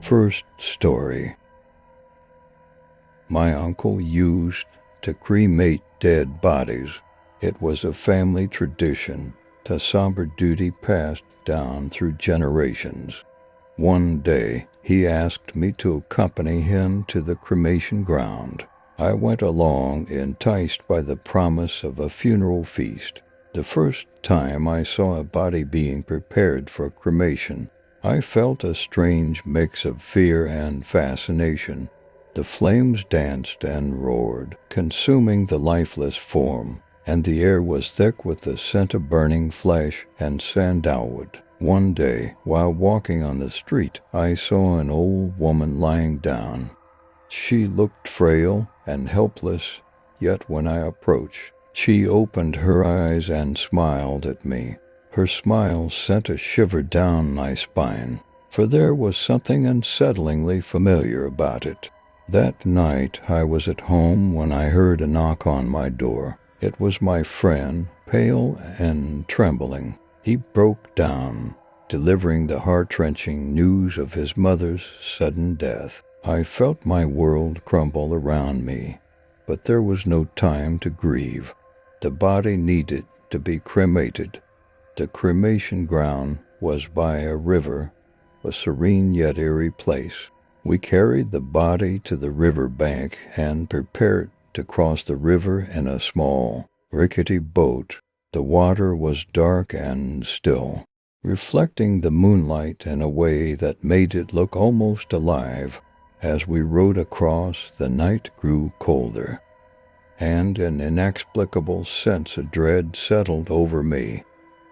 First story. My uncle used to cremate dead bodies. It was a family tradition, a somber duty passed down through generations. One day, he asked me to accompany him to the cremation ground. I went along, enticed by the promise of a funeral feast. The first time I saw a body being prepared for cremation, I felt a strange mix of fear and fascination. The flames danced and roared, consuming the lifeless form, and the air was thick with the scent of burning flesh and sandalwood. One day, while walking on the street, I saw an old woman lying down. She looked frail and helpless, yet when I approached, she opened her eyes and smiled at me. Her smile sent a shiver down my spine, for there was something unsettlingly familiar about it. That night I was at home when I heard a knock on my door. It was my friend, pale and trembling. He broke down, delivering the heart-wrenching news of his mother's sudden death. I felt my world crumble around me, but there was no time to grieve. The body needed to be cremated. The cremation ground was by a river, a serene yet eerie place. We carried the body to the river bank and prepared to cross the river in a small, rickety boat. The water was dark and still, reflecting the moonlight in a way that made it look almost alive. As we rowed across, the night grew colder, and an inexplicable sense of dread settled over me.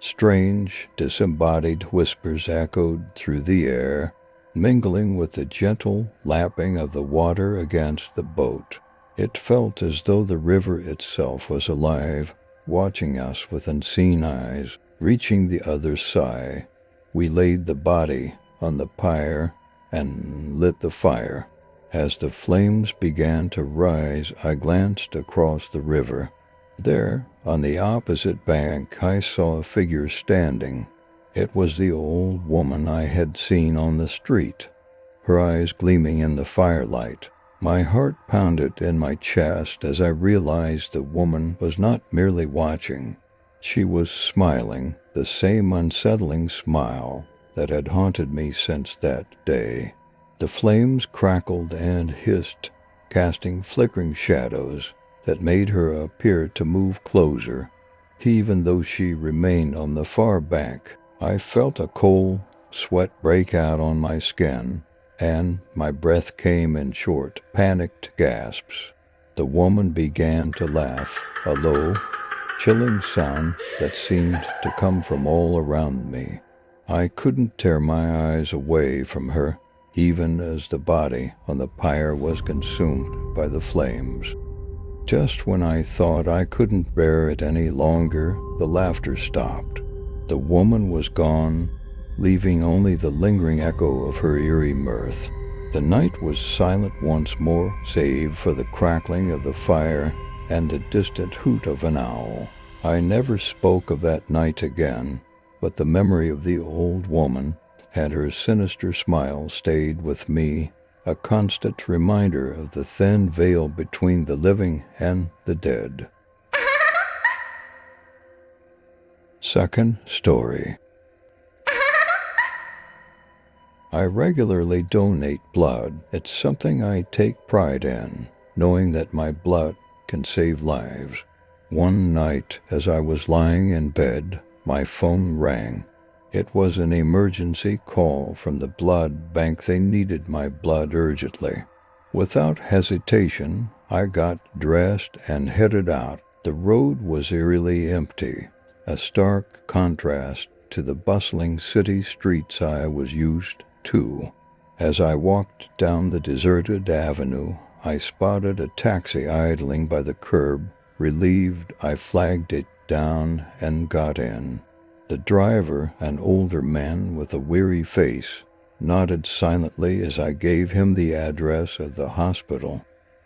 Strange, disembodied whispers echoed through the air, mingling with the gentle lapping of the water against the boat. It felt as though the river itself was alive, watching us with unseen eyes. Reaching the other side, we laid the body on the pyre and lit the fire. As the flames began to rise, I glanced across the river. There, on the opposite bank, I saw a figure standing. It was the old woman I had seen on the street, her eyes gleaming in the firelight. My heart pounded in my chest as I realized the woman was not merely watching. She was smiling, the same unsettling smile that had haunted me since that day. The flames crackled and hissed, casting flickering shadows that made her appear to move closer. Even though she remained on the far bank, I felt a cold sweat break out on my skin, and my breath came in short, panicked gasps. The woman began to laugh, a low, chilling sound that seemed to come from all around me. I couldn't tear my eyes away from her, even as the body on the pyre was consumed by the flames. Just when I thought I couldn't bear it any longer, the laughter stopped. The woman was gone, leaving only the lingering echo of her eerie mirth. The night was silent once more, save for the crackling of the fire and the distant hoot of an owl. I never spoke of that night again, but the memory of the old woman and her sinister smile stayed with me, a constant reminder of the thin veil between the living and the dead. Second story. I regularly donate blood. It's something I take pride in, knowing that my blood can save lives. One night, as I was lying in bed, my phone rang. It was an emergency call from the blood bank. They needed my blood urgently. Without hesitation, I got dressed and headed out. The road was eerily empty, a stark contrast to the bustling city streets I was used to. As I walked down the deserted avenue, I spotted a taxi idling by the curb. Relieved, I flagged it down and got in. The driver, an older man with a weary face, nodded silently as I gave him the address of the hospital.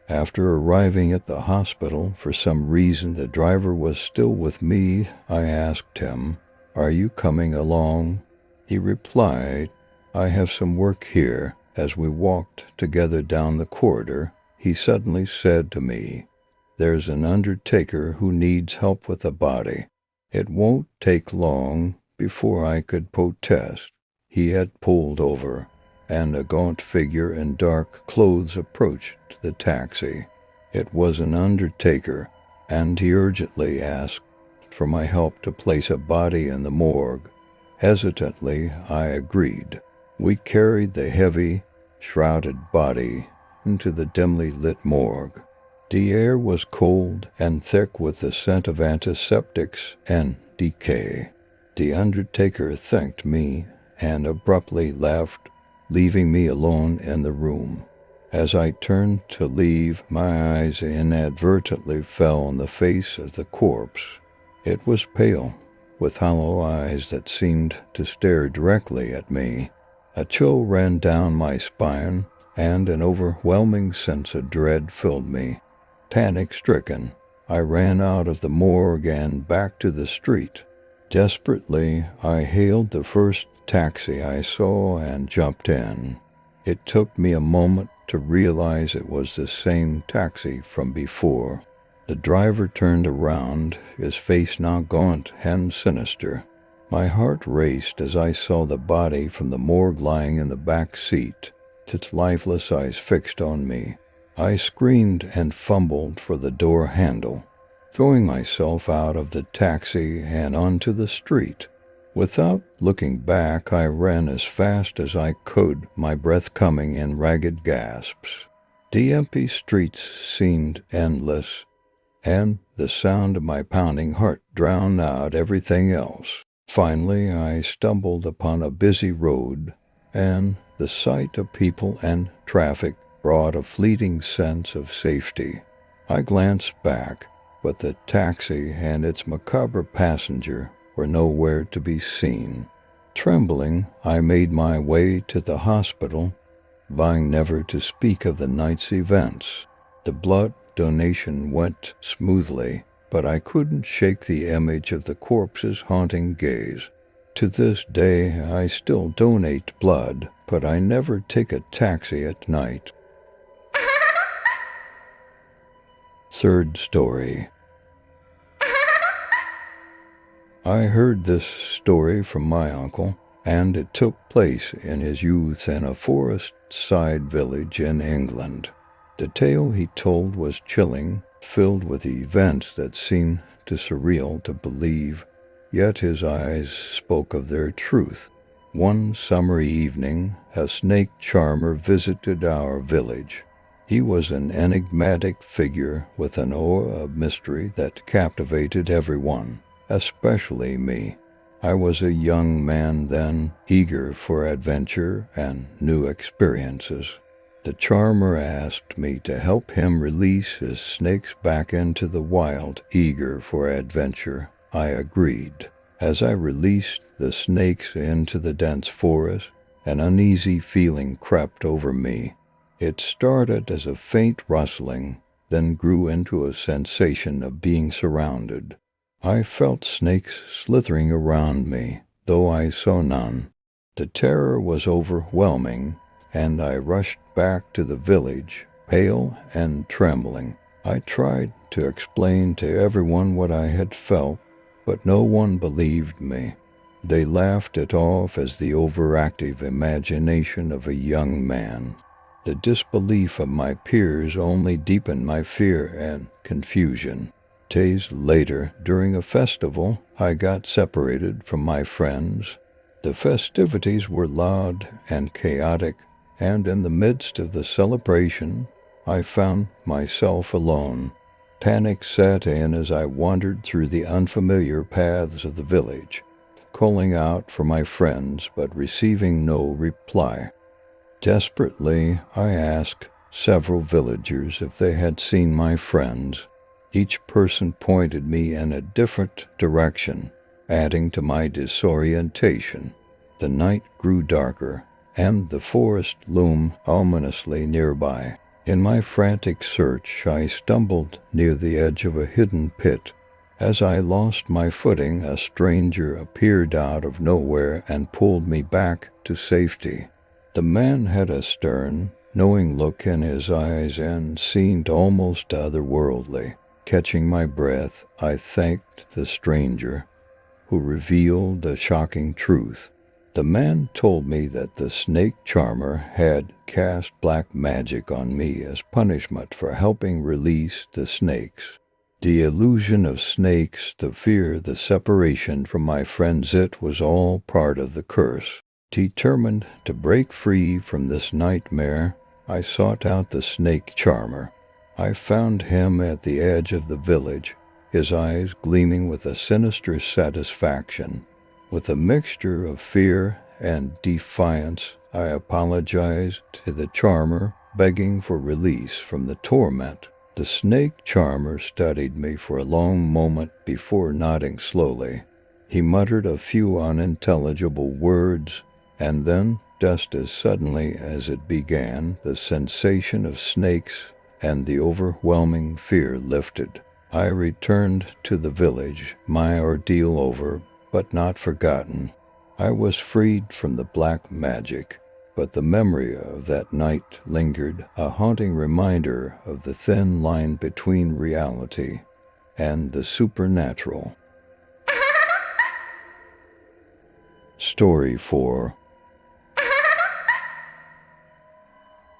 After arriving at the hospital, for some reason the driver was still with me. I asked him, "Are you coming along?" He replied, "I have some work here," As we walked together down the corridor, he suddenly said to me, "There's an undertaker who needs help with a body." It won't take long before I could protest. He had pulled over, and a gaunt figure in dark clothes approached the taxi. It was an undertaker, and he urgently asked for my help to place a body in the morgue. Hesitantly, I agreed. We carried the heavy, shrouded body into the dimly lit morgue. The air was cold and thick with the scent of antiseptics and decay. The undertaker thanked me and abruptly left, leaving me alone in the room. As I turned to leave, my eyes inadvertently fell on the face of the corpse. It was pale, with hollow eyes that seemed to stare directly at me. A chill ran down my spine, and an overwhelming sense of dread filled me. Panic-stricken, I ran out of the morgue and back to the street. Desperately, I hailed the first taxi I saw and jumped in. It took me a moment to realize it was the same taxi from before. The driver turned around, his face now gaunt and sinister. My heart raced as I saw the body from the morgue lying in the back seat, its lifeless eyes fixed on me. I screamed and fumbled for the door handle, throwing myself out of the taxi and onto the street. Without looking back, I ran as fast as I could, my breath coming in ragged gasps. The empty streets seemed endless, and the sound of my pounding heart drowned out everything else. Finally, I stumbled upon a busy road, and the sight of people and traffic brought a fleeting sense of safety. I glanced back, but the taxi and its macabre passenger were nowhere to be seen. Trembling, I made my way to the hospital, vowing never to speak of the night's events. The blood donation went smoothly, but I couldn't shake the image of the corpse's haunting gaze. To this day, I still donate blood, but I never take a taxi at night. Third story. I heard this story from my uncle, and it took place in his youth in a forest-side village in England. The tale he told was chilling, filled with events that seemed too surreal to believe, yet his eyes spoke of their truth. One summer evening, a snake charmer visited our village. He was an enigmatic figure with an aura of mystery that captivated everyone, especially me. I was a young man then, eager for adventure and new experiences. The charmer asked me to help him release his snakes back into the wild, eager for adventure. I agreed. As I released the snakes into the dense forest, an uneasy feeling crept over me. It started as a faint rustling, then grew into a sensation of being surrounded. I felt snakes slithering around me, though I saw none. The terror was overwhelming, and I rushed back to the village, pale and trembling. I tried to explain to everyone what I had felt, but no one believed me. They laughed it off as the overactive imagination of a young man. The disbelief of my peers only deepened my fear and confusion. Days later, during a festival, I got separated from my friends. The festivities were loud and chaotic, and in the midst of the celebration, I found myself alone. Panic set in as I wandered through the unfamiliar paths of the village, calling out for my friends but receiving no reply. Desperately, I asked several villagers if they had seen my friends. Each person pointed me in a different direction, adding to my disorientation. The night grew darker, and the forest loomed ominously nearby. In my frantic search, I stumbled near the edge of a hidden pit. As I lost my footing, a stranger appeared out of nowhere and pulled me back to safety. The man had a stern, knowing look in his eyes and seemed almost otherworldly. Catching my breath, I thanked the stranger, who revealed a shocking truth. The man told me that the snake charmer had cast black magic on me as punishment for helping release the snakes. The illusion of snakes, the fear, the separation from my friends, it was all part of the curse. Determined to break free from this nightmare, I sought out the snake charmer. I found him at the edge of the village, his eyes gleaming with a sinister satisfaction. With a mixture of fear and defiance, I apologized to the charmer, begging for release from the torment. The snake charmer studied me for a long moment before nodding slowly. He muttered a few unintelligible words, and then, just as suddenly as it began, the sensation of snakes and the overwhelming fear lifted. I returned to the village, my ordeal over, but not forgotten. I was freed from the black magic, but the memory of that night lingered, a haunting reminder of the thin line between reality and the supernatural. Story 4.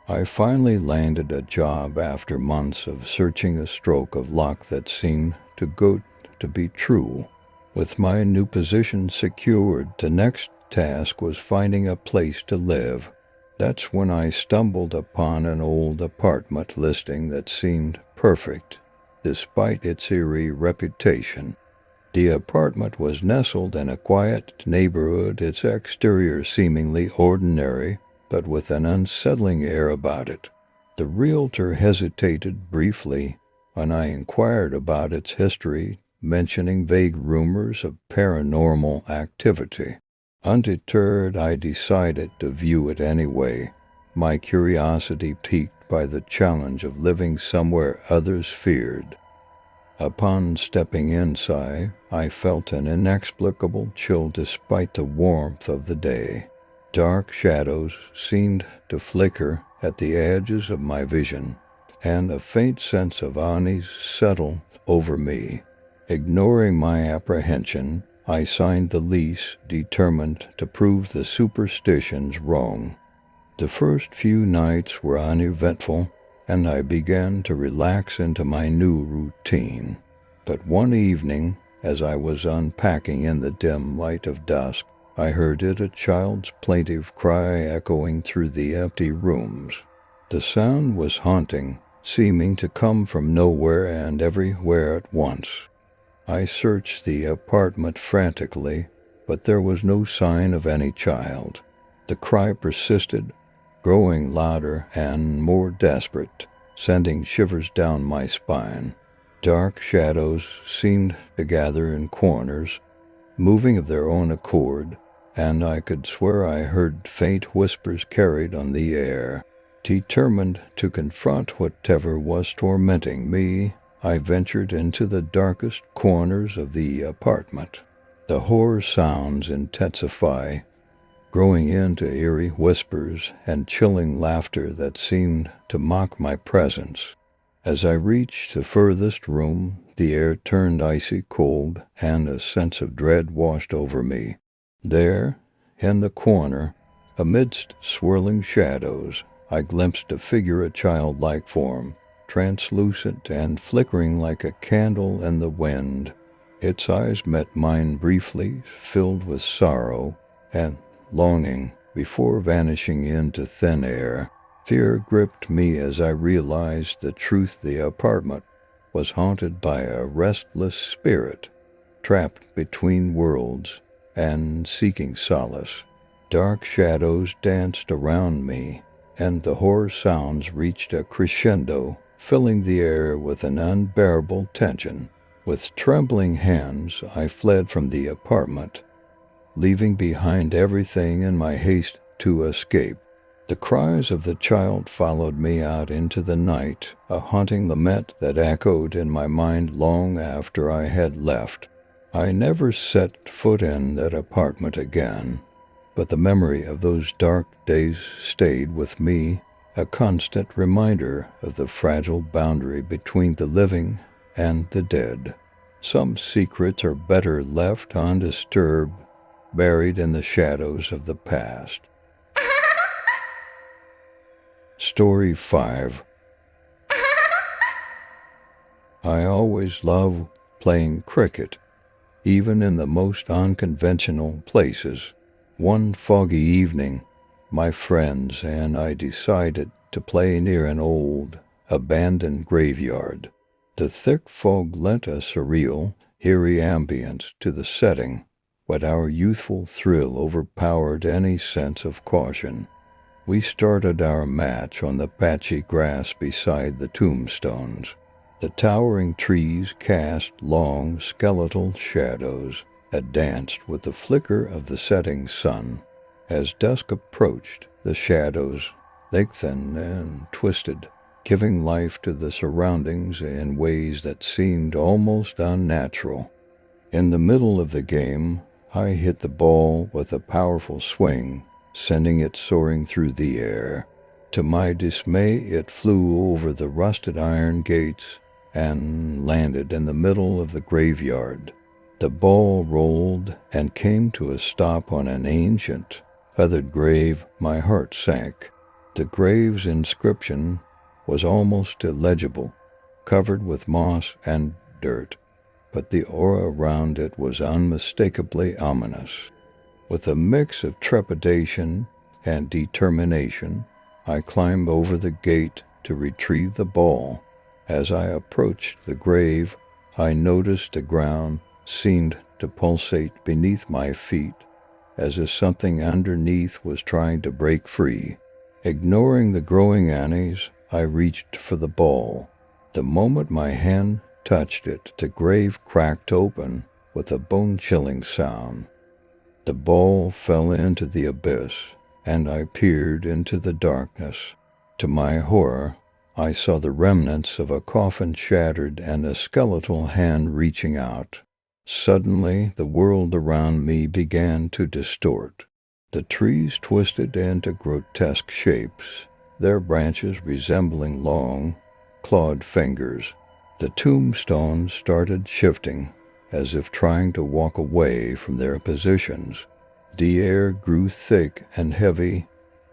I finally landed a job after months of searching, a stroke of luck that seemed too good to be true. With my new position secured, the next task was finding a place to live. That's when I stumbled upon an old apartment listing that seemed perfect, despite its eerie reputation. The apartment was nestled in a quiet neighborhood, its exterior seemingly ordinary, but with an unsettling air about it. The realtor hesitated briefly when I inquired about its history, mentioning vague rumors of paranormal activity. Undeterred, I decided to view it anyway, my curiosity piqued by the challenge of living somewhere others feared. Upon stepping inside, I felt an inexplicable chill despite the warmth of the day. Dark shadows seemed to flicker at the edges of my vision, and a faint sense of unease settled over me. Ignoring my apprehension, I signed the lease, determined to prove the superstitions wrong. The first few nights were uneventful, and I began to relax into my new routine. But one evening, as I was unpacking in the dim light of dusk, I heard a child's plaintive cry echoing through the empty rooms. The sound was haunting, seeming to come from nowhere and everywhere at once. I searched the apartment frantically, but there was no sign of any child. The cry persisted, growing louder and more desperate, sending shivers down my spine. Dark shadows seemed to gather in corners, moving of their own accord, and I could swear I heard faint whispers carried on the air. Determined to confront whatever was tormenting me, I ventured into the darkest corners of the apartment. The horror sounds intensify, growing into eerie whispers and chilling laughter that seemed to mock my presence. As I reached the furthest room, the air turned icy cold, and a sense of dread washed over me. There, in the corner, amidst swirling shadows, I glimpsed a figure, a childlike form, translucent and flickering like a candle in the wind. Its eyes met mine briefly, filled with sorrow and longing, before vanishing into thin air. Fear gripped me as I realized the truth. The apartment was haunted by a restless spirit, trapped between worlds and seeking solace. Dark shadows danced around me, and the horror sounds reached a crescendo, filling the air with an unbearable tension. With trembling hands, I fled from the apartment, leaving behind everything in my haste to escape. The cries of the child followed me out into the night, a haunting lament that echoed in my mind long after I had left. I never set foot in that apartment again, but the memory of those dark days stayed with me, a constant reminder of the fragile boundary between the living and the dead. Some secrets are better left undisturbed, buried in the shadows of the past. Story 5. I always love playing cricket, even in the most unconventional places. One foggy evening, my friends and I decided to play near an old, abandoned graveyard. The thick fog lent a surreal, eerie ambience to the setting, but our youthful thrill overpowered any sense of caution. We started our match on the patchy grass beside the tombstones. The towering trees cast long, skeletal shadows that danced with the flicker of the setting sun. As dusk approached, the shadows lengthened and twisted, giving life to the surroundings in ways that seemed almost unnatural. In the middle of the game, I hit the ball with a powerful swing, sending it soaring through the air. To my dismay, it flew over the rusted iron gates and landed in the middle of the graveyard. The ball rolled and came to a stop on an ancient, feathered grave. My heart sank. The grave's inscription was almost illegible, covered with moss and dirt, but the aura around it was unmistakably ominous. With a mix of trepidation and determination, I climbed over the gate to retrieve the ball. As I approached the grave, I noticed the ground seemed to pulsate beneath my feet, as if something underneath was trying to break free. Ignoring the growing annies, I reached for the ball. The moment my hand touched it, the grave cracked open with a bone-chilling sound. The ball fell into the abyss, and I peered into the darkness. To my horror, I saw the remnants of a coffin shattered and a skeletal hand reaching out. Suddenly, the world around me began to distort. The trees twisted into grotesque shapes, their branches resembling long, clawed fingers. The tombstones started shifting, as if trying to walk away from their positions. The air grew thick and heavy,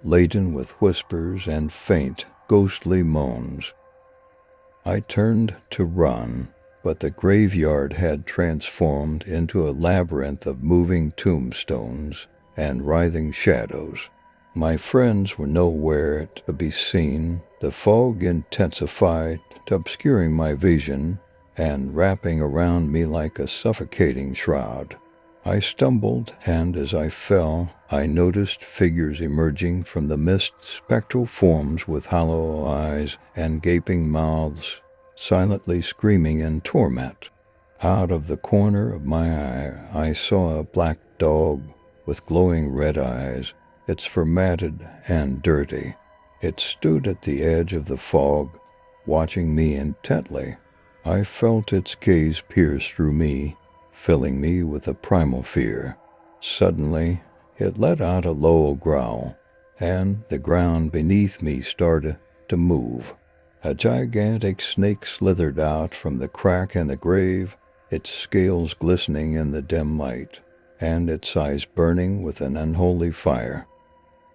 laden with whispers and faint, ghostly moans. I turned to run, but the graveyard had transformed into a labyrinth of moving tombstones and writhing shadows. My friends were nowhere to be seen. The fog intensified, obscuring my vision and wrapping around me like a suffocating shroud. I stumbled, and as I fell, I noticed figures emerging from the mist, spectral forms with hollow eyes and gaping mouths, silently screaming in torment. Out of the corner of my eye, I saw a black dog with glowing red eyes, its fur matted and dirty. It stood at the edge of the fog, watching me intently. I felt its gaze pierce through me, filling me with a primal fear. Suddenly, it let out a low growl, and the ground beneath me started to move. A gigantic snake slithered out from the crack in the grave, its scales glistening in the dim light, and its eyes burning with an unholy fire.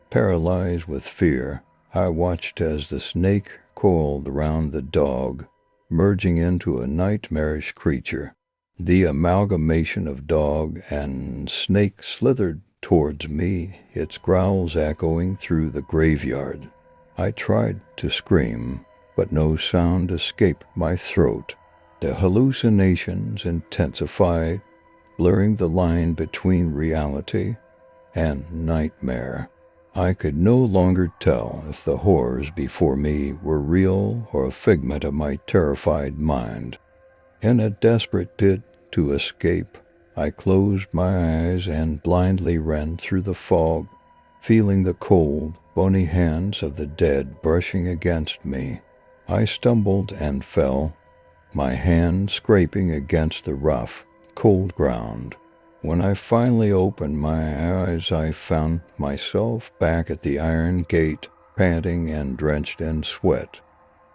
Paralyzed with fear, I watched as the snake coiled around the dog, merging into a nightmarish creature. The amalgamation of dog and snake slithered towards me, its growls echoing through the graveyard. I tried to scream, but no sound escaped my throat. The hallucinations intensified, blurring the line between reality and nightmare. I could no longer tell if the horrors before me were real or a figment of my terrified mind. In a desperate bid to escape, I closed my eyes and blindly ran through the fog, feeling the cold, bony hands of the dead brushing against me. I stumbled and fell, my hand scraping against the rough, cold ground. When I finally opened my eyes, I found myself back at the iron gate, panting and drenched in sweat.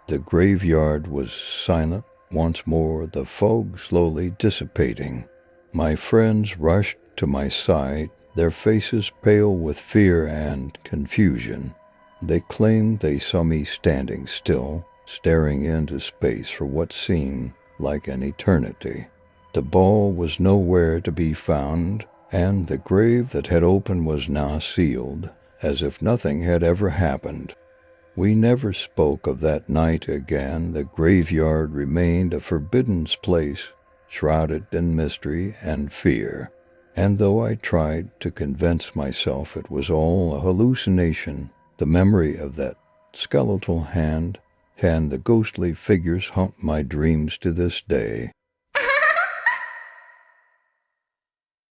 The graveyard was silent once more, the fog slowly dissipating. My friends rushed to my side, their faces pale with fear and confusion. They claimed they saw me standing still, staring into space for what seemed like an eternity. The ball was nowhere to be found, and the grave that had opened was now sealed, as if nothing had ever happened. We never spoke of that night again. The graveyard remained a forbidden place, shrouded in mystery and fear. And though I tried to convince myself it was all a hallucination, the memory of that skeletal hand and the ghostly figures haunt my dreams to this day.